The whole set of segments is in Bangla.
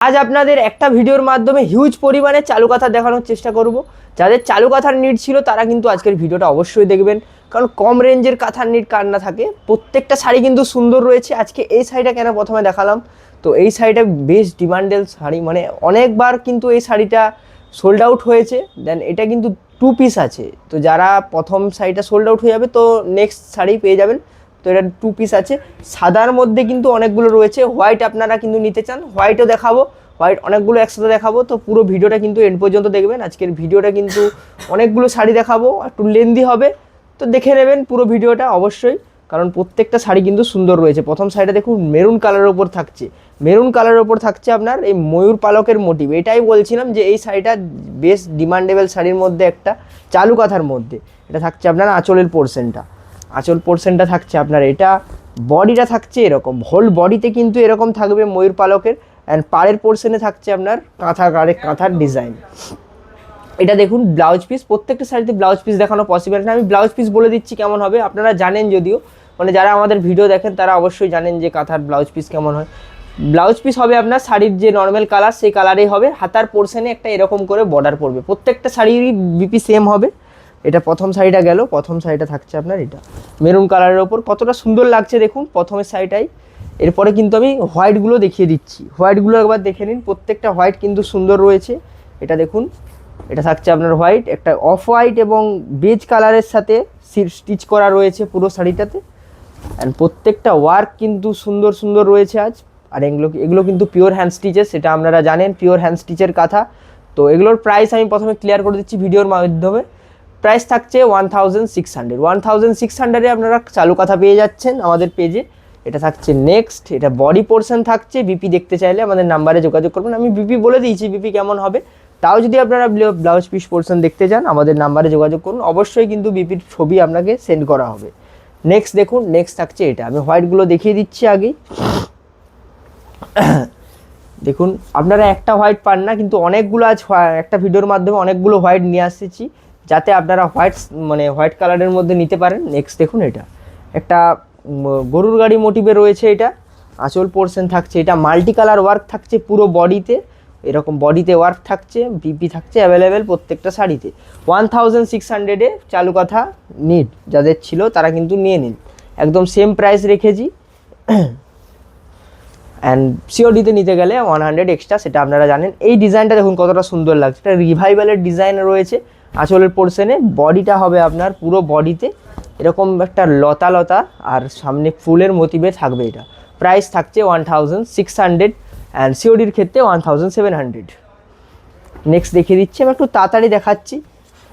আজ আপনাদের একটা ভিডিওর মাধ্যমে হিউজ পরিমাণে চালু কাঁথা দেখানোর চেষ্টা করব। যাদের চালু কাঁথার নিড ছিল তারা কিন্তু আজকের ভিডিওটা অবশ্যই দেখবেন, কারণ কম রেঞ্জের কাঁথার নিড কার না থাকে। প্রত্যেকটা শাড়ি কিন্তু সুন্দর রয়েছে। আজকে এই শাড়িটা কেন প্রথমে দেখালাম, তো এই শাড়িটা বেশ ডিমান্ডেড শাড়ি, মানে অনেকবার কিন্তু এই শাড়িটা সোল্ড আউট হয়েছে। দেন এটা কিন্তু 2 পিস আছে, তো যারা প্রথম শাড়িটা সোল্ড আউট হয়ে যাবে তো নেক্সট শাড়ি পেয়ে যাবেন। তো এটা 2 পিস আছে, সাদার মধ্যে কিন্তু অনেকগুলো রয়েছে। হোয়াইট আপনারা কিন্তু নিতে চান, হোয়াইটও দেখাবো, হোয়াইট অনেকগুলো একসাথে দেখাবো। তো পুরো ভিডিওটা কিন্তু এন্ড পর্যন্ত দেখবেন। আজকের ভিডিওটা কিন্তু অনেকগুলো শাড়ি দেখাবো, একটু লেন্দি হবে, তো দেখে নেবেন পুরো ভিডিওটা অবশ্যই, কারণ প্রত্যেকটা শাড়ি কিন্তু সুন্দর রয়েছে। প্রথম শাড়িটা দেখুন মেরুন কালারের ওপর থাকছে, মেরুন কালারের ওপর থাকছে আপনার এই ময়ূর পালকের মোটিভ। এটাই বলছিলাম যে এই শাড়িটা বেশ ডিমান্ডেবল শাড়ির মধ্যে একটা, চালু কাঁথার মধ্যে। এটা থাকছে আপনার আঁচলের পোর্শনটা, আঁচল পোর্শনটা থাকছে আপনার এটা, বডিটা থাকছে এরকম, হোল বডিতে কিন্তু এরকম থাকবে ময়ূর পালকের। অ্যান্ড পাড়ের পোর্শনে থাকছে আপনার কাঁথার ডিজাইন। এটা দেখুন ব্লাউজ পিস, প্রত্যেকটা শাড়িতে ব্লাউজ পিস দেখানো পসিবল না। আমি ব্লাউজ পিস বলে দিচ্ছি কেমন হবে, আপনারা জানেন যদিও, মানে যারা আমাদের ভিডিও দেখেন তারা অবশ্যই জানেন যে কাঁথার ব্লাউজ পিস কেমন হয়। ব্লাউজ পিস হবে আপনার শাড়ির যে নর্মাল কালার সেই কালারেই হবে, হাতার পোর্শনে একটা এরকম করে বর্ডার পড়বে। প্রত্যেকটা শাড়িরই বিপি সেম হবে। এটা প্রথম শাড়িটা গেল, প্রথম শাড়িটা থাকছে আপনার এটা মেরুন কালারের ওপর, কতটা সুন্দর লাগছে দেখুন প্রথমের শাড়িটাই। এরপরে কিন্তু আমি হোয়াইটগুলো দেখিয়ে দিচ্ছি, হোয়াইটগুলো একবার দেখে নিন, প্রত্যেকটা হোয়াইট কিন্তু সুন্দর রয়েছে। এটা দেখুন, এটা থাকছে আপনার হোয়াইট, একটা অফ হোয়াইট এবং বেজ কালারের সাথে স্টিচ করা রয়েছে পুরো শাড়িটাতে। অ্যান্ড প্রত্যেকটা ওয়ার্ক কিন্তু সুন্দর সুন্দর রয়েছে আজ। আর এগুলো কিন্তু পিওর হ্যান্ড স্টিচের, সেটা আপনারা জানেন পিওর হ্যান্ড স্টিচের কাঁথা। তো এগুলোর প্রাইস আমি প্রথমে ক্লিয়ার করে দিচ্ছি ভিডিওর মাধ্যমে। প্রাইস থাকছে 1600, 1600-এ আপনারা চালু কাঁথা পেয়ে যাচ্ছেন আমাদের পেজে। এটা থাকছে নেক্সট, এটা বডি পোর্শন থাকছে। বিপি দেখতে চাইলে আমাদের নাম্বারে যোগাযোগ করবেন, আমি বিপি বলে দিয়েছি বিপি কেমন হবে। তাও যদি আপনারা ব্লাউজ পিস পোর্শন দেখতে চান আমাদের নাম্বারে যোগাযোগ করুন, অবশ্যই কিন্তু বিপির ছবি আপনাকে সেন্ড করা হবে। নেক্সট দেখুন, নেক্সট থাকছে এটা, আমি হোয়াইটগুলো দেখিয়ে দিচ্ছি আগেই। দেখুন আপনারা একটা হোয়াইট পান না, কিন্তু অনেকগুলো আজ একটা ভিডিওর মাধ্যমে অনেকগুলো হোয়াইট নিয়ে আসছি, যাতে আপনারা হোয়াইট কালারের মধ্যে নিতে পারেন। নেক্সট দেখুন, এটা একটা গরুর গাড়ি মোটিভে রয়েছে, এটা আঁচল পোর্শন থাকছে, এটা মাল্টি কালার ওয়ার্ক থাকছে পুরো বডিতে, এরকম বডিতে ওয়ার্ক থাকছে, বিপি থাকছে অ্যাভেলেবেল প্রত্যেকটা শাড়িতে। 1600-এ চালু কাঁথা নিড যাদের ছিল তারা কিন্তু নিয়ে নিন, একদম সেম প্রাইস রেখেছি। অ্যান্ড সিওডিতে নিতে গেলে 100 এক্সট্রা, সেটা আপনারা জানেন। এই ডিজাইনটা দেখুন কতটা সুন্দর লাগছে, এটা রিভাইভালের ডিজাইন রয়েছে আঁচলের পোর্শনে। বডিটা হবে আপনার পুরো বডিতে এরকম একটা লতা লতা, আর সামনে ফুলের মোটিভে থাকবে। এটা প্রাইস থাকছে 1600, অ্যান্ড সিওডির ক্ষেত্রে 1700। নেক্সট দেখিয়ে দিচ্ছি, আমি একটু তাড়াতাড়ি দেখাচ্ছি।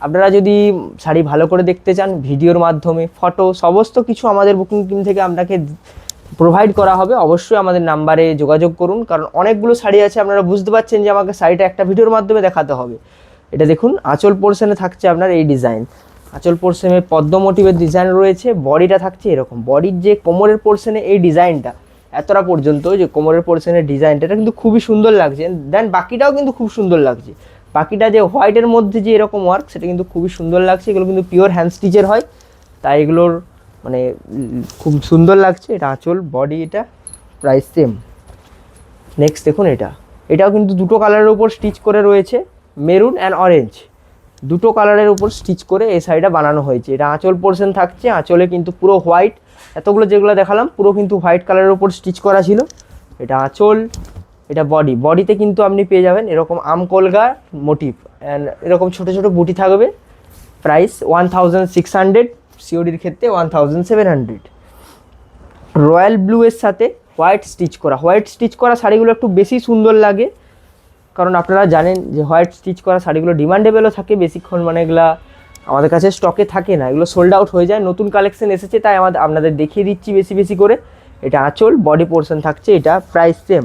আপনারা যদি শাড়ি ভালো করে দেখতে চান ভিডিওর মাধ্যমে, ফটো সমস্ত কিছু আমাদের বুকিং টিম থেকে আপনাকে প্রোভাইড করা হবে। অবশ্যই আমাদের নাম্বারে যোগাযোগ করুন, কারণ অনেকগুলো শাড়ি আছে, আপনারা বুঝতে পারছেন যে আমাকে শাড়িটা একটা ভিডিওর মাধ্যমে দেখাতে হবে। এটা দেখুন আঁচল পোর্শনে থাকছে আপনার এই ডিজাইন, আঁচল পোর্শনে পদ্ম মোটিভের ডিজাইন রয়েছে। বডিটা থাকছে এরকম, বডির যে কোমরের পোর্শনে এই ডিজাইনটা এতটা পর্যন্ত, যে কোমরের পোর্শনের ডিজাইনটা, এটা কিন্তু খুবই সুন্দর লাগছে। দেন বাকিটাও কিন্তু খুব সুন্দর লাগছে, বাকিটা যে হোয়াইটের মধ্যে যে এরকম ওয়ার্ক সেটা কিন্তু খুবই সুন্দর লাগছে। এগুলো কিন্তু পিওর হ্যান্ড স্টিচের হয়, তাই এগুলোর মানে খুব সুন্দর লাগছে। এটা আঁচল, বডি, এটা প্রাইস সেম। নেক্সট দেখুন, এটাও কিন্তু দুটো কালারের উপর স্টিচ করে রয়েছে, মেরুন অ্যান্ড অরেঞ্জ, দুটো কালারের উপর স্টিচ করে এই শাড়িটা বানানো হয়েছে। এটা আঁচল পোর্শন থাকছে, আঁচলে কিন্তু পুরো হোয়াইট, এতগুলো যেগুলো দেখালাম পুরো কিন্তু হোয়াইট কালারের উপর স্টিচ করা ছিল। এটা আঁচল, এটা বডিতে কিন্তু আপনি পেয়ে যাবেন এরকম আম কলগা মোটিভ, অ্যান্ড এরকম ছোটো ছোটো বুটি থাকবে। প্রাইস 1600, সিওডির ক্ষেত্রে 1700। রয়্যাল ব্লু এর সাথে হোয়াইট স্টিচ করা শাড়িগুলো একটু বেশি সুন্দর লাগে, কারণ আপনারা জানেন যে হোয়াইট স্টিচ করা শাড়িগুলো ডিমান্ডেবলও থাকে বেশিক্ষণ, মানে এগুলা আমাদের কাছে স্টকে থাকে না, এগুলো সোল্ড আউট হয়ে যায়। নতুন কালেকশন এসেছে তাই আপনাদের দেখিয়ে দিচ্ছি বেশি বেশি করে। এটা আঁচল, বডি পোর্শন থাকছে, এটা প্রাইস সেম।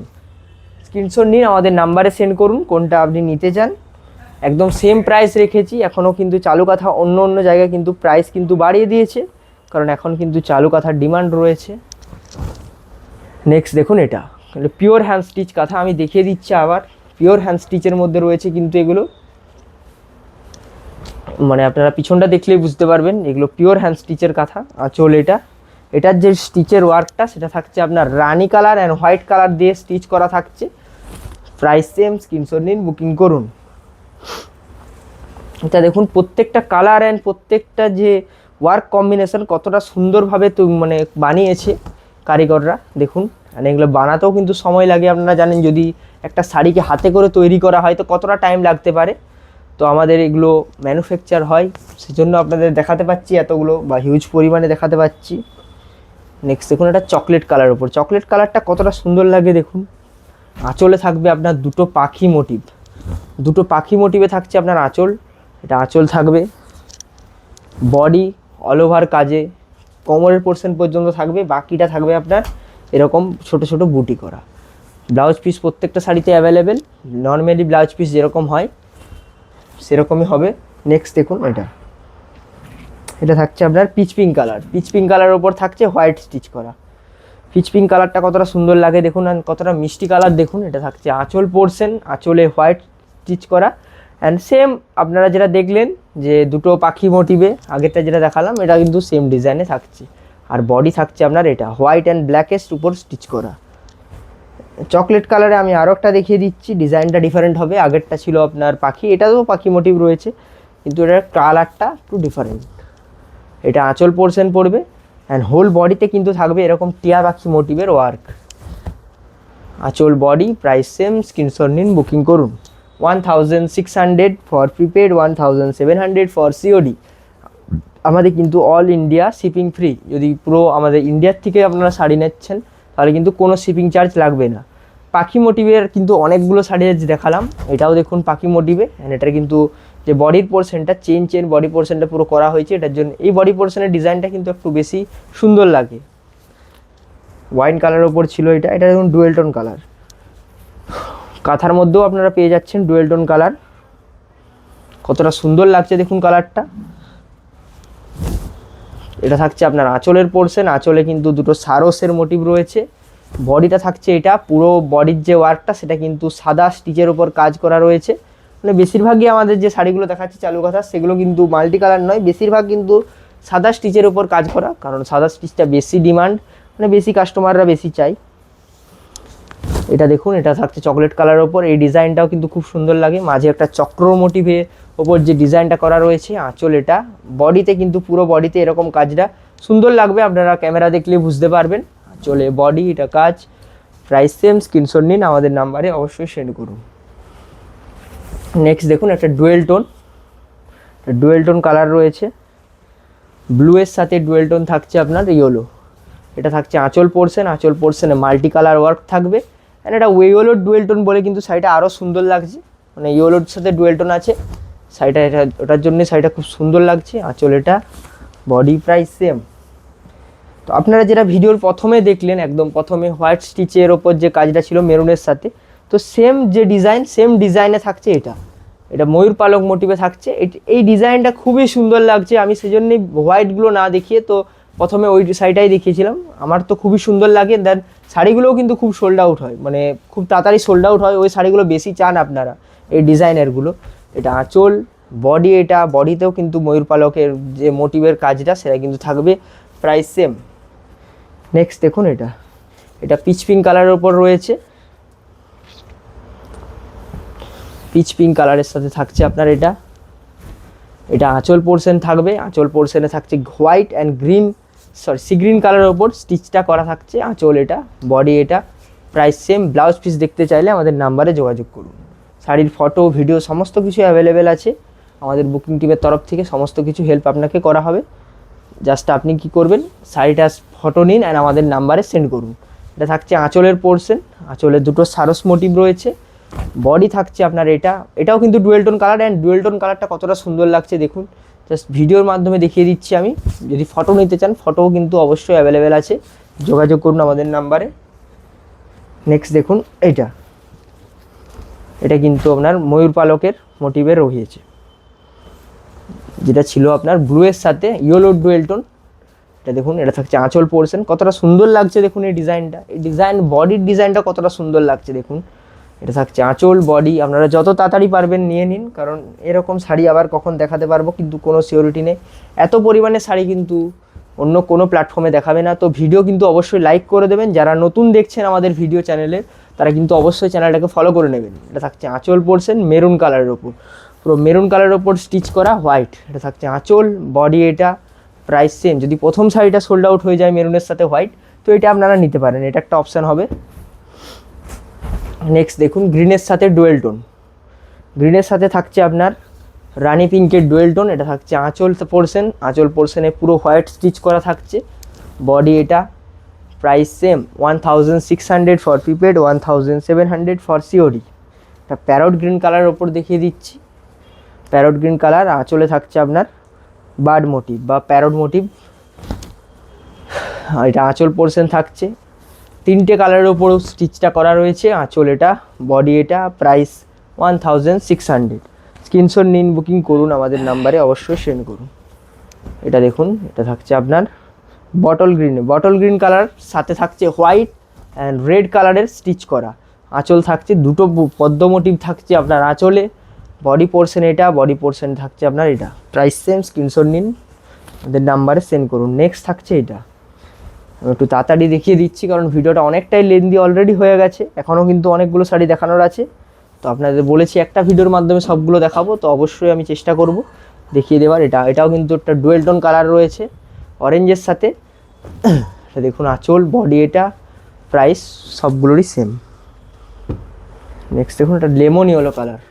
স্ক্রিনশট নিন, আমাদের নাম্বারে সেন্ড করুন কোনটা আপনি নিতে চান। একদম সেম প্রাইস রেখেছি, এখনও কিন্তু চালু কাঁথা অন্য অন্য জায়গায় কিন্তু প্রাইস কিন্তু বাড়িয়ে দিয়েছে, কারণ এখন কিন্তু চালু কাঁথার ডিমান্ড রয়েছে। নেক্সট দেখুন, এটা পিওর হ্যান্ড স্টিচ কাঁথা, আমি দেখিয়ে দিচ্ছি আবার। পিওর হ্যান্ড স্টিচের মধ্যে রয়েছে কিন্তু এগুলো, মানে আপনারা পিছনটা দেখলেই বুঝতে পারবেন এগুলো পিওর হ্যান্ড স্টিচের কাঁথা। আঁচল, এটার যে স্টিচের ওয়ার্কটা সেটা থাকছে আপনার রানি কালার অ্যান্ড হোয়াইট কালার দিয়ে স্টিচ করা থাকছে। প্রাইস সেম, স্ক্রিনশট নিন, বুকিং করুন। এটা দেখুন প্রত্যেকটা কালার অ্যান্ড প্রত্যেকটা যে ওয়ার্ক কম্বিনেশন কতটা সুন্দরভাবে মানে বানিয়েছে কারিগররা দেখুন। আর এগুলো বানাতেও কিন্তু সময় লাগে, আপনারা জানেন যদি একটা শাড়িকে হাতে করে তৈরি করা হয় তো কতটা টাইম লাগতে পারে। তো আমাদের এগুলো ম্যানুফ্যাকচার হয়, সেজন্য আপনাদের দেখাতে পাচ্ছি এতগুলো বা হিউজ পরিমাণে দেখাতে পাচ্ছি। নেক্সট দেখুন এটা চকলেট কালার ওপর, চকলেট কালারটা কতটা সুন্দর লাগে দেখুন। আঁচলে থাকবে আপনার দুটো পাখি মোটিভ, দুটো পাখি মোটিভে থাকছে আপনার আঁচল। এটা আঁচল থাকবে, বডি অল ওভার কাজে কোমরের পোর্শন পর্যন্ত থাকবে, বাকিটা থাকবে আপনার এরকম ছোট ছোট বুটি করা। ব্লাউজ পিস প্রত্যেকটা শাড়িতে অ্যাভেলেবেল, নর্মালি ব্লাউজ পিস যেরকম হয় সেরকমই হবে। নেক্সট দেখুন এটা থাকছে আপনার pitch pink colour, pitch pink কালারের ওপর থাকছে হোয়াইট স্টিচ করা। পিচ পিঙ্ক কালারটা কতটা সুন্দর লাগে দেখুন, আর কতটা মিষ্টি কালার দেখুন। এটা থাকছে আঁচল পোর্শন, আঁচলে হোয়াইট স্টিচ করা অ্যান্ড সেম আপনারা যেটা দেখলেন যে দুটো পাখি মোটিভে আগেরটা যেটা দেখালাম এটা কিন্তু সেম ডিজাইনে থাকছে। আর বডি থাকছে আপনার এটা হোয়াইট অ্যান্ড ব্ল্যাকেস্ট উপর স্টিচ করা। চকলেট কালারে আমি আরও একটা দেখিয়ে দিচ্ছি, ডিজাইনটা ডিফারেন্ট হবে। আগেরটা ছিল আপনার পাখি, এটাতেও পাখি মোটিভ রয়েছে কিন্তু এটার কালারটা একটু ডিফারেন্ট। এটা আঁচল পোর্শন পড়বে অ্যান্ড হোল বডিতে কিন্তু থাকবে এরকম টিয়া পাখি মোটিভের ওয়ার্ক। আঁচল বডি প্রাইস সেম, স্ক্রিনশট নিন, বুকিং করুন। 1600 ফর প্রিপেড, 1700 ফর সিওডি। আমাদের কিন্তু অল ইন্ডিয়া শিপিং ফ্রি। যদি পুরো আমাদের ইন্ডিয়ার থেকে আপনারা শাড়ি নিচ্ছেন তাহলে কিন্তু কোনো শিপিং চার্জ লাগবে না। পাখি মোটিভের কিন্তু অনেকগুলো শাড়ি দেখালাম, এটাও দেখুন পাখি মোটিভে অ্যান্ড এটার কিন্তু যে বডির পোর্শনটা চেন বডি পোর্শনটা পুরো করা হয়েছে, এটার জন্য এই বডি পোর্শনের ডিজাইনটা কিন্তু একটু বেশি সুন্দর লাগে। ওয়াইন কালারের ওপর ছিল এটা দেখুন ডুয়েল টোন কালার। কাঁথার মধ্যেও আপনারা পেয়ে যাচ্ছেন ডুয়েল টোন কালার, কতটা সুন্দর লাগছে দেখুন কালারটা। এটা থাকছে আপনার আঁচলের পোর্শন, আঁচলে কিন্তু দুটো সারসের মোটিভ রয়েছে। বডিটা থাকছে এটা পুরো বডির যে ওয়ার্কটা সেটা কিন্তু সাদা স্টিচের ওপর কাজ করা রয়েছে। মানে বেশিরভাগই আমাদের যে শাড়িগুলো দেখাচ্ছে চালু কথা সেগুলো কিন্তু মাল্টি কালার নয়, বেশিরভাগ কিন্তু সাদা স্টিচের ওপর কাজ করা, কারণ সাদা স্টিচটা বেশি ডিমান্ড, মানে বেশি কাস্টমাররা বেশি চাই। এটা দেখুন এটা থাকছে চকলেট কালারের ওপর, এই ডিজাইনটাও কিন্তু খুব সুন্দর লাগে। মাঝে একটা চক্র মোটিভের ওপর যে ডিজাইনটা করা রয়েছে আঁচল, এটা বডিতে কিন্তু পুরো বডিতে এরকম কাজটা সুন্দর লাগবে, আপনারা ক্যামেরা দেখলে বুঝতে পারবেন। আঁচলে বডি এটা কাজ, প্রাইস সেম, স্ক্রিনশট নিন, আমাদের নাম্বারে অবশ্যই সেন্ড করুন। নেক্সট দেখুন একটা ডুয়েল টোন কালার রয়েছে, ব্লুয়ের সাথে ডুয়েল টোন থাকছে আপনার ইয়েলো। এটা থাকছে আঁচল পোর্শন, আঁচল পোর্শনে মাল্টি কালার ওয়ার্ক থাকবে অ্যান্ড এটা ইয়েলোর ডুয়েল টোন বলে কিন্তু শাড়িটা আরও সুন্দর লাগছে, মানে ইয়েলোর সাথে ডুয়েল টোন আছে শাড়িটা, এটা ওটার জন্যে শাড়িটা খুব সুন্দর লাগছে। আঁচল এটা, বডি প্রাইস সেম। তো আপনারা যেটা ভিডিওর প্রথমে দেখলেন একদম প্রথমে হোয়াইট স্টিচের ওপর যে কাজটা ছিল মেরুনের সাথে, তো সেম যে ডিজাইন সেম ডিজাইনে থাকছে এটা ময়ূর পালক মোটিভে থাকছে। এই ডিজাইনটা খুবই সুন্দর লাগছে, আমি সেজন্যই হোয়াইটগুলো না দেখিয়ে তো প্রথমে ওই শাড়িটাই দেখিয়েছিলাম। আমার তো খুবই সুন্দর লাগে, দেন শাড়িগুলোও কিন্তু খুব সোল্ড আউট হয়, মানে খুব তাড়াতাড়ি সোল্ড আউট হয়, ওই শাড়িগুলো বেশি চান আপনারা এই ডিজাইনারগুলো। এটা আঁচল, বডি এটা বডিতেও কিন্তু ময়ূর পালকের যে মোটিভের কাজটা সেটা কিন্তু থাকবে, প্রাইস সেম। নেক্সট দেখুন এটা পিচ পিঙ্ক কালারের ওপর রয়েছে, পিচ পিঙ্ক কালারের সাথে থাকছে আপনার এটা আঁচল পোর্শন থাকবে, আঁচল পোর্শনে থাকছে white and green sea green কালারের ওপর স্টিচটা করা থাকছে। আঁচল এটা, বডি এটা, প্রাইস সেম। ব্লাউজ পিস দেখতে চাইলে আমাদের নাম্বারে যোগাযোগ করুন। শাড়ির ফটো ভিডিও সমস্ত কিছু অ্যাভেলেবেল আছে, আমাদের বুকিং টিমের তরফ থেকে সমস্ত কিছু হেল্প আপনাকে করা হবে। জাস্ট আপনি কি করবেন, শাড়িটার ফটো নিন অ্যান্ড আমাদের নাম্বারে সেন্ড করুন। এটা থাকছে আঁচলের পোর্শন, আঁচলের দুটো সারস মোটিভ রয়েছে। বডি থাকছে আপনার এটাও কিন্তু dual tone colour and dual tone কালারটা কতটা সুন্দর লাগছে দেখুন। জাস্ট ভিডিওর মাধ্যমে দেখিয়ে দিচ্ছি আমি, যদি ফটো নিতে চান ফটোও কিন্তু অবশ্যই অ্যাভেলেবেল আছে, যোগাযোগ করুন আমাদের নাম্বারে। নেক্সট দেখুন এটা কিন্তু আপনার ময়ূর পালকের মোটিভে রয়েছে, যেটা ছিল আপনার ব্লুয়ের সাথে ইয়েলো ডুয়েল টোন। এটা দেখুন এটা থাকছে আঁচল পোর্শন, কতটা সুন্দর লাগছে দেখুন এই ডিজাইনটা, এই বডির ডিজাইনটা কতটা সুন্দর লাগছে দেখুন। এটা থাকছে আঁচল, বডি, আপনারা যত তাড়াতাড়ি পারবেন নিয়ে নিন, কারণ এরকম শাড়ি আবার কখন দেখাতে পারবো কিন্তু কোনো সিওরিটি নেই। এত পরিমাণে শাড়ি কিন্তু অন্য কোনো প্ল্যাটফর্মে দেখাবে না। তো ভিডিও কিন্তু অবশ্যই লাইক করে দেবেন, যারা নতুন দেখছেন আমাদের ভিডিও চ্যানেলে তারা কিন্তু অবশ্যই চ্যানেলটাকে ফলো করে নেবেন। এটা থাকছে আঁচল পোর্শন মেরুন কালারের ওপর, পুরো মেরুন কালারের ওপর স্টিচ করা হোয়াইট। এটা থাকছে আঁচল, বডি এটা, প্রাইস সেম। যদি প্রথম শাড়িটা সোল্ড আউট হয়ে যায় মেরুনের সাথে হোয়াইট, তো এটা আপনারা নিতে পারেন, এটা একটা অপশান হবে। নেক্সট দেখুন গ্রিনের সাথে ডুয়েল টোন, গ্রিনের সাথে থাকছে আপনার রানি পিঙ্কের ডুয়েল টোন। এটা থাকছে আঁচল পোর্শন, আঁচল পোর্শনে পুরো হোয়াইট স্টিচ করা থাকছে, বডি এটা, price same 1600 for prepaid, 1700 for COD. এটা প্যারট গ্রিন কালারের ওপর দেখিয়ে দিচ্ছি, প্যারট গ্রিন কালার, আঁচলে থাকছে আপনার বার্ড মোটিভ বা প্যারট মোটিভ। এটা আঁচল পোর্শন থাকছে, 3টে কালারের ওপরও স্টিচটা করা রয়েছে, আঁচল এটা, বডি এটা, প্রাইস 1600। স্ক্রিনশট নিন, বুকিং করুন, আমাদের নাম্বারে অবশ্যই সেন্ড করুন। এটা দেখুন, এটা থাকছে আপনার বটল গ্রিন কালার, সাথে থাকছে হোয়াইট অ্যান্ড রেড কালারের স্টিচ করা। আঁচল থাকছে দুটো পদ্ম মোটিভ থাকছে আপনার আঁচলে, বডি পোর্শন এটা, বডি পোর্শন থাকছে আপনার এটা, প্রাইস সেম। স্ক্রিনশট নিন, আমাদের নাম্বারে সেন্ড করুন। নেক্সট থাকছে এটা, একটু তাড়াতাড়ি দেখিয়ে দিচ্ছি কারণ ভিডিওটা অনেকটাই লেন্দি অলরেডি হয়ে গেছে, এখনও কিন্তু অনেকগুলো শাড়ি দেখানোর আছে। তো আপনাদের বলেছি একটা ভিডিওর মাধ্যমে সবগুলো দেখাবো, তো অবশ্যই আমি চেষ্টা করব দেখিয়ে দেওয়ার। এটাও কিন্তু একটা ডুয়েল টোন কালার রয়েছে অরেঞ্জের সাথে। এটা দেখুন আঁচল, বডি এটা, প্রাইস সবগুলোরই সেম। নেক্সট দেখুন এটা লেমন ইয়েলো কালার,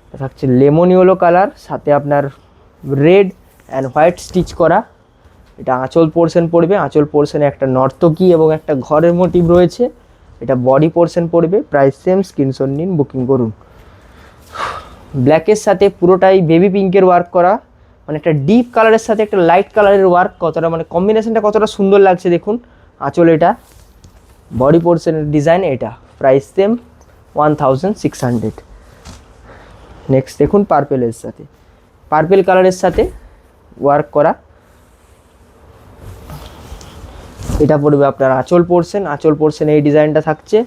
এটা থাকছে লেমন ইয়েলো কালার, সাথে আপনার রেড অ্যান্ড হোয়াইট স্টিচ করা। এটা আঁচল পোর্শন পড়বে, আঁচল পোর্শনে একটা নর্তকী এবং একটা ঘরের মোটিভ রয়েছে। এটা বডি পোর্শন পড়বে, প্রাইস সেম। স্ক্রিনশট নিন, বুকিং করুন। ব্ল্যাকের সাথে পুরোটাই বেবি পিঙ্কের ওয়ার্ক করা, মানে একটা ডিপ কালারের সাথে একটা লাইট কালারের ওয়ার্ক, কতটা মানে কম্বিনেশনটা কতটা সুন্দর লাগছে দেখুন। আঁচল এটা, বডি পোর্শনের ডিজাইন এটা, প্রাইস সেম 1600। নেক্সট দেখুন পার্পেলের সাথে, পার্পেল কালারের সাথে ওয়ার্ক করা। এটা পড়বে আপনার আঁচল পোর্শন, আঁচল পোর্শনে এই ডিজাইনটা থাকছে,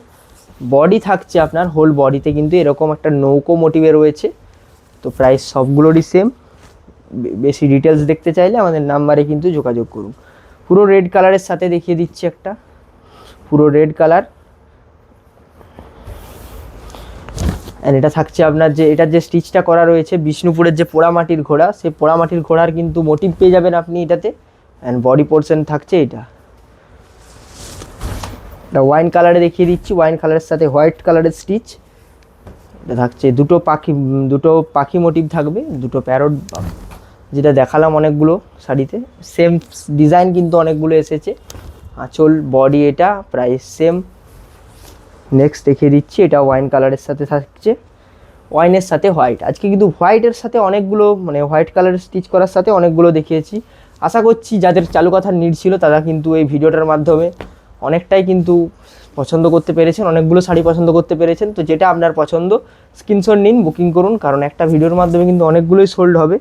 বডি থাকছে আপনার হোল বডিতে কিন্তু এরকম একটা নৌকো মোটিভে রয়েছে। তো প্রাইস সবগুলোরই সেম। বেশি ডিটেলস দেখতে চাইলে আমাদের নাম্বারে কিন্তু যোগাযোগ করুন। পুরো রেড কালারের সাথে দেখিয়ে দিচ্ছি একটা, পুরো রেড কালার। অ্যান্ড এটা থাকছে আপনার যে এটার যে স্টিচটা করা রয়েছে বিষ্ণুপুরের যে পোড়ামাটির ঘোড়া, সেই পোড়ামাটির ঘোড়ার কিন্তু মোটিভ পেয়ে যাবেন আপনি এটাতে। অ্যান্ড বডি পোর্শন থাকছে এটা ওয়াইন কালারে দেখিয়ে দিচ্ছি, ওয়াইন কালারের সাথে হোয়াইট কালারের স্টিচ। এটা থাকছে দুটো পাখি মোটিভ থাকবে, দুটো প্যারট, যেটা দেখালাম অনেকগুলো শাড়িতে সেম ডিজাইন কিন্তু অনেকগুলো এসেছে। আঁচল, বডি এটা, প্রাইস সেম। নেক্সট দেখিয়ে দিচ্ছি, এটা ওয়াইন কালারের সাথে থাকছে, ওয়াইনের সাথে হোয়াইট। আজকে কিন্তু হোয়াইটের সাথে অনেকগুলো, মানে হোয়াইট কালারের স্টিচ করার সাথে অনেকগুলো দেখিয়েছি। আশা করছি যাদের চালু কথার নিড ছিল তারা কিন্তু এই ভিডিওটার মাধ্যমে অনেকটাই কিন্তু পছন্দ করতে পেরেছেন, অনেকগুলো শাড়ি পছন্দ করতে পেরেছেন। তো যেটা আপনার পছন্দ স্ক্রিনশট নিন, বুকিং করুন, কারণ একটা ভিডিওর মাধ্যমে কিন্তু অনেকগুলোই সোল্ড হবে।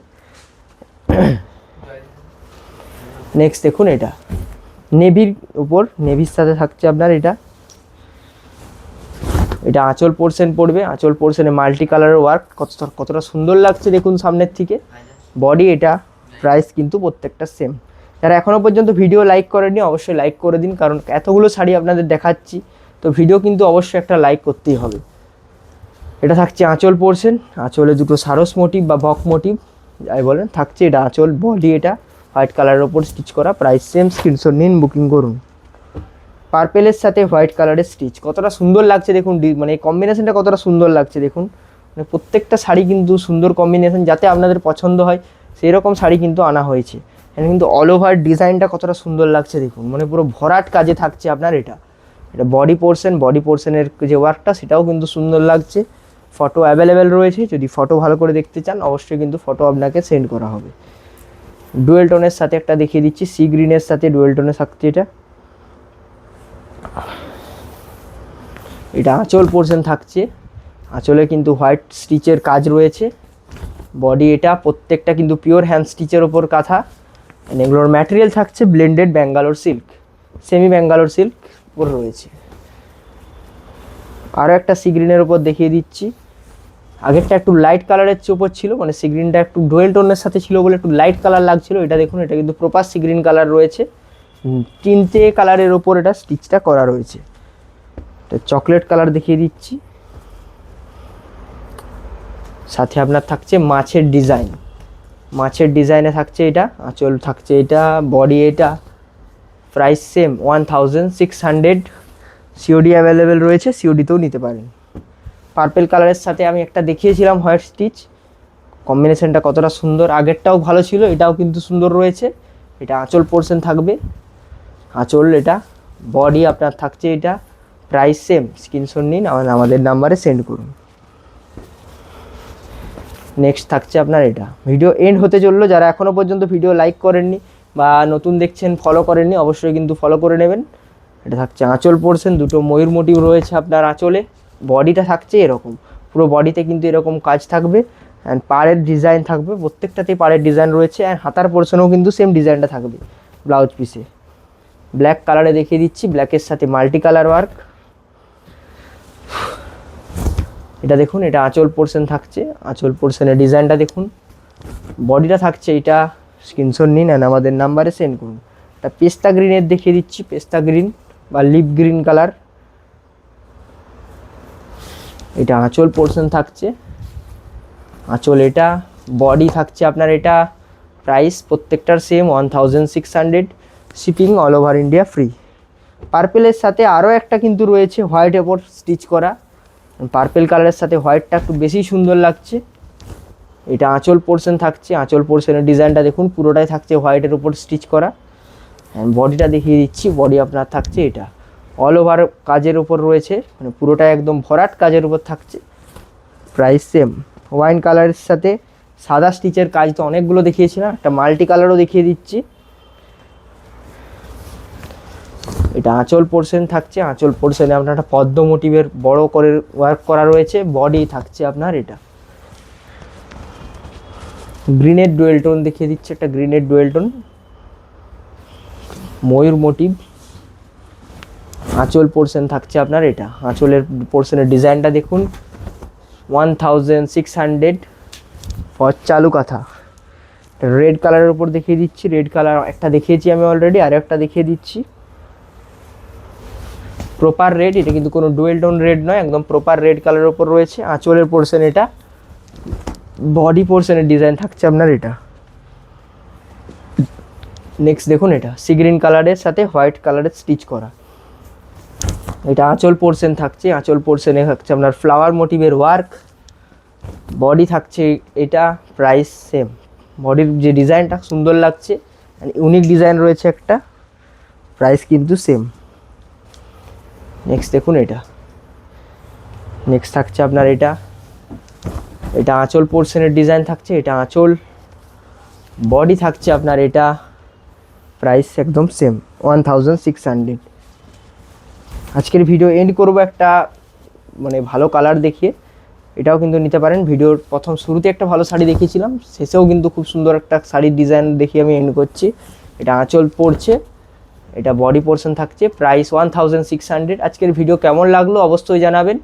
নেক্সট দেখুন এটা নেভির উপর, নেভির সাথে থাকছে আপনার এটা আঁচল পোর্শন পড়বে, আঁচল পোর্শনে মাল্টি কালারের ওয়ার্ক, কতটা সুন্দর লাগছে দেখুন সামনের থেকে। বডি এটা, প্রাইস কিন্তু প্রত্যেকটা সেম। যারা এখনও পর্যন্ত ভিডিও লাইক করেননি অবশ্যই লাইক করে দিন, কারণ এতগুলো শাড়ি আপনাদের দেখাচ্ছি তো ভিডিও কিন্তু অবশ্যই একটা লাইক করতেই হবে। এটা থাকছে আঁচল পোর্শন, আঁচলে দুটো সারস মোটিভ বা বক মোটিভ যাই বলেন থাকছে। এটা আঁচল, বডি এটা হোয়াইট কালারের ওপর স্টিচ করা, প্রাইস সেম। স্ক্রিনশট নিন, বুকিং করুন। পার্পেলের সাথে হোয়াইট কালারের স্টিচ, কতটা সুন্দর লাগছে দেখুন, মানে এই কম্বিনেশনটা কতটা সুন্দর লাগছে দেখুন। মানে প্রত্যেকটা শাড়ি কিন্তু সুন্দর কম্বিনেশন, যাতে আপনাদের পছন্দ হয় সেই রকম শাড়ি কিন্তু আনা হয়েছে। এখানে কিন্তু অল ওভার ডিজাইনটা কতটা সুন্দর লাগছে দেখুন, মানে পুরো ভরাট কাজে থাকছে আপনার এটা বডি পোর্শন, বডি পোর্শনের যে ওয়ার্কটা সেটাও কিন্তু সুন্দর লাগছে। ফটো অ্যাভেলেবেল রয়েছে, যদি ফটো ভালো করে দেখতে চান অবশ্যই কিন্তু ফটো আপনাকে সেন্ড করা হবে। ডুয়েল টোনের সাথে একটা দেখিয়ে দিচ্ছি, সি গ্রিনের সাথে ডুয়েল টোনের থাকছে এটা আঁচল পোর্শন থাকছে, আঁচলে কিন্তু হোয়াইট স্টিচের কাজ রয়েছে। বডি এটা, প্রত্যেকটা কিন্তু পিওর হ্যান্ড স্টিচের ওপর কাঁথা। এগুলোর ম্যাটেরিয়াল থাকছে blended Bangalore silk, semi Bangalore silk উপর রয়েছে। আরও একটা সি গ্রিনের ওপর দেখিয়ে দিচ্ছি, আগেরটা একটু লাইট কালারের ওপর ছিল, মানে সি গ্রিনটা একটু ডুয়েল টোনের সাথে ছিল বলে একটু লাইট কালার লাগছিল। এটা দেখুন, এটা কিন্তু প্রপার সি গ্রিন কালার রয়েছে, 3টে কালারের ওপর এটা স্টিচটা করা রয়েছে। তো চকলেট কালার দেখিয়ে দিচ্ছি, সাথে আপনার থাকছে মাছের ডিজাইন, মাছের ডিজাইনে থাকছে এটা, আঁচল থাকছে এটা, বডি এটা, প্রাইস সেম 1600। সিওডি অ্যাভেলেবেল রয়েছে, সিওডিতেও নিতে পারেন। পার্পেল কালারের সাথে আমি একটা দেখিয়েছিলাম হোয়াইট স্টিচ, কম্বিনেশনটা কতটা সুন্দর, আগেরটাও ভালো ছিল, এটাও কিন্তু সুন্দর রয়েছে। এটা আঁচল পোর্শন থাকবে, আঁচল এটা, বডি আপনার থাকছে এটা, প্রাইস সেম। স্ক্রিনশট নিন, আমাদের নাম্বারে সেন্ড করুন। নেক্সট থাকছে আপনার এটা। ভিডিও এন্ড হতে চললো, যারা এখনও পর্যন্ত ভিডিও লাইক করেননি বা নতুন দেখছেন ফলো করেননি, অবশ্যই কিন্তু ফলো করে নেবেন। এটা থাকছে আঁচল পোর্শন, দুটো ময়ূর মোটিভ রয়েছে আপনার আঁচলে, বডিটা থাকছে এরকম, পুরো বডিতে কিন্তু এরকম কাজ থাকবে, অ্যান্ড পাড়ের ডিজাইন থাকবে, প্রত্যেকটাতেই পাড়ের ডিজাইন রয়েছে, অ্যান্ড হাতার পোর্শনেও কিন্তু সেম ডিজাইনটা থাকবে ব্লাউজ পিসে। ব্ল্যাক কালারে দেখিয়ে দিচ্ছি, ব্ল্যাকের সাথে মাল্টি কালার ওয়ার্ক। এটা দেখুন, এটা আঁচল পোর্শন থাকছে, আঁচল পোর্শনের ডিজাইনটা দেখুন, বডিটা থাকছে এটা। স্ক্রিনশট নিন অ্যান্ড আমাদের নাম্বারে সেন্ড করুন। এটা পেস্তা গ্রিনের দেখিয়ে দিচ্ছি, পেস্তা গ্রিন বা লিপ গ্রিন কালার। এটা আঁচল পোর্শন থাকছে, আঁচল এটা, বডি থাকছে আপনার এটা, প্রাইস প্রত্যেকটার same 1600, shipping all over India free. পার্পেলের সাথে আরও একটা কিন্তু রয়েছে হোয়াইট ওপর স্টিচ করা, পার্পেল কালারের সাথে হোয়াইটটা একটু বেশি সুন্দর লাগছে। এটা আঁচল পোর্শন থাকছে, আঁচল পোর্শনের ডিজাইনটা দেখুন, পুরোটাই থাকছে হোয়াইটের উপর স্টিচ করা। অ্যান্ড বডিটা দেখিয়ে দিচ্ছি, বডি আপনার থাকছে এটা, অল ওভার কাজের উপর রয়েছে, মানে পুরোটা একদম ভরাট কাজের উপর থাকছে, প্রাইস সেম। ওয়াইন কালারের সাথে সাদা স্টিচের কাজ তো অনেকগুলো দেখিয়েছিলাম, একটা মাল্টি কালারও দেখিয়ে দিচ্ছি। এটা আঁচল পোর্শন থাকছে, আঁচল পোর্শনে আপনার একটা পদ্ম মোটিভের বড় করে ওয়ার্ক করা রয়েছে, বডি থাকছে আপনার এটা। গ্রিনের ডুয়েল টোন দেখিয়ে দিচ্ছে, একটা গ্রিনের ডুয়েল টোন, ময়ূর মোটিভ। আঁচল পোর্শন থাকছে আপনার এটা, আঁচলের পোর্শনের ডিজাইনটা দেখুন, 1600 ফর চালু কাঁথা। রেড কালারের উপর দেখিয়ে দিচ্ছি, রেড কালার একটা দেখিয়েছি আমি অলরেডি, আর একটা দেখিয়ে দিচ্ছি প্রপার রেড, এটা কিন্তু কোনো ডুয়েল টোন রেড নয়, একদম প্রপার রেড কালারের উপর রয়েছে। আঁচলের পোর্শন এটা, বডি পোর্শনের ডিজাইন থাকছে আপনার এটা। নেক্সট দেখুন, এটা সি গ্রিন কালারের সাথে হোয়াইট কালারের স্টিচ করা, এটা আঁচল পোর্শন থাকছে, আঁচল পোর্শনে থাকছে আপনার ফ্লাওয়ার মোটিভের ওয়ার্ক, বডি থাকছে এটা, প্রাইস সেম। বডির যে ডিজাইনটা সুন্দর লাগছে, ইউনিক ডিজাইন রয়েছে একটা, প্রাইস কিন্তু সেম। নেক্সট দেখুন, এটা নেক্সট থাকছে আপনার এটা, এটা আঁচল পোর্শনের ডিজাইন থাকছে, এটা আঁচল, বডি থাকছে আপনার এটা, প্রাইস একদম সেম 1600। আজকের ভিডিও এন্ড করবো একটা মানে ভালো কালার দেখিয়ে, এটাও কিন্তু নিতে পারেন। ভিডিওর প্রথম শুরুতে একটা ভালো শাড়ি দেখিয়েছিলাম, শেষেও কিন্তু খুব সুন্দর একটা শাড়ির ডিজাইন দেখিয়ে আমি এন্ড করছি। এটা আঁচল পড়ছে, এটা বডি পোর্শন থাকছে, প্রাইস 1600। আজকের ভিডিও কেমন লাগলো অবশ্যই জানাবেন,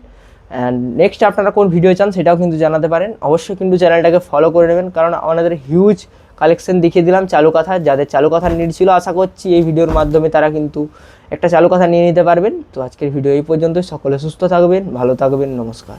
অ্যান্ড নেক্সট আপনারা কোন ভিডিও চান সেটাও কিন্তু জানাতে পারেন। অবশ্যই কিন্তু চ্যানেলটাকে ফলো করে নেবেন, কারণ আমাদের হিউজ কালেকশন দেখিয়ে দিলাম চালু কাঁথা, যাদের চালু কাঁথার নিড ছিল আশা করছি এই ভিডিওর মাধ্যমে তারা কিন্তু একটা চালু কাঁথা নিয়ে নিতে পারবেন। তো আজকের ভিডিও এই পর্যন্ত, সকলে সুস্থ থাকবেন, ভালো থাকবেন, নমস্কার।